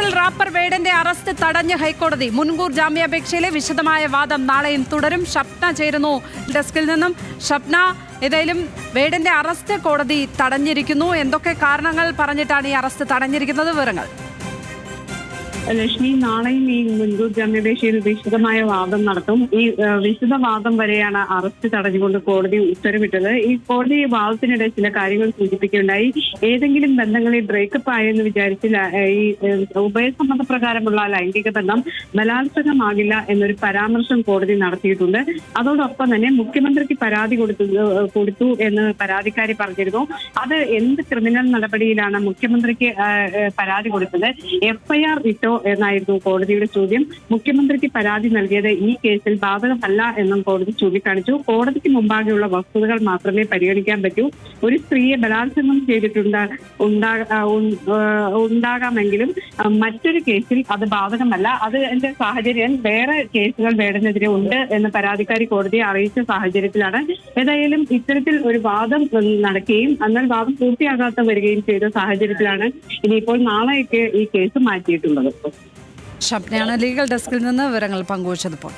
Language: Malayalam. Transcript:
കേസിൽ റാപ്പർ വേടന്റെ അറസ്റ്റ് തടഞ്ഞ് ഹൈക്കോടതി. മുൻകൂർ ജാമ്യാപേക്ഷയിലെ വിശദമായ വാദം നാളെയും തുടരും. ഷപ്ന ചേരുന്നു ഡെസ്കിൽ നിന്നും. ഷപ്ന, ഏതായാലും വേടന്റെ അറസ്റ്റ് കോടതി തടഞ്ഞിരിക്കുന്നു. എന്തൊക്കെ കാരണങ്ങൾ പറഞ്ഞിട്ടാണ് ഈ അറസ്റ്റ് തടഞ്ഞിരിക്കുന്നത്? വിവരങ്ങൾ. ലക്ഷ്മി, നാളെയും ഈ മുൻകൂർ ജാമ്യാപേക്ഷയിൽ വിശദമായ വാദം നടത്തും. ഈ വിശദവാദം വരെയാണ് അറസ്റ്റ് തടഞ്ഞുകൊണ്ട് കോടതി ഉത്തരവിട്ടത്. ഈ കോടതി വാദത്തിനിടെ ചില കാര്യങ്ങൾ സൂചിപ്പിക്കുകയുണ്ടായി. ഏതെങ്കിലും ബന്ധങ്ങളിൽ ബ്രേക്കപ്പ് ആയെന്ന് വിചാരിച്ച് ഈ ഉഭയസമ്മതപ്രകാരമുള്ള ലൈംഗിക ബന്ധം ബലാത്സംഗമാകില്ല എന്നൊരു പരാമർശം കോടതി നടത്തിയിട്ടുണ്ട്. അതോടൊപ്പം തന്നെ മുഖ്യമന്ത്രിക്ക് പരാതി കൊടുത്തു എന്ന് പരാതിക്കാരി പറഞ്ഞിരുന്നു. അത് എന്ത് ക്രിമിനൽ നടപടിയിലാണ് മുഖ്യമന്ത്രിക്ക് പരാതി കൊടുത്തത്? FIR ഇട്ടോ എന്നായിരുന്നു കോടതിയുടെ ചോദ്യം. മുഖ്യമന്ത്രിക്ക് പരാതി നൽകിയത് ഈ കേസിൽ ബാധകമല്ല എന്നും കോടതി ചൂണ്ടിക്കാണിച്ചു. കോടതിക്ക് മുമ്പാകെയുള്ള വസ്തുതകൾ മാത്രമേ പരിഗണിക്കാൻ പറ്റൂ. ഒരു സ്ത്രീയെ ബലാത്സംഗം ഉണ്ടാകാമെങ്കിലും മറ്റൊരു കേസിൽ അത് ബാധകമല്ല. അതിന്റെ സാഹചര്യം വേറെ കേസുകൾ വേടനെതിരെ ഉണ്ട് എന്ന് പരാതിക്കാരി കോടതിയെ അറിയിച്ച സാഹചര്യത്തിലാണ്. ഏതായാലും ഇത്തരത്തിൽ ഒരു വാദം നടക്കുകയും എന്നാൽ വാദം പൂർത്തിയാകാത്ത വരികയും ചെയ്ത സാഹചര്യത്തിലാണ് ഇനിയിപ്പോൾ നാളെയൊക്കെ ഈ കേസ് മാറ്റിയിട്ടുള്ളത്. ഷപ്നയാണ് ലീഗൽ ഡെസ്കിൽ നിന്ന് വിവരങ്ങൾ പങ്കുവച്ചതിപ്പോൾ.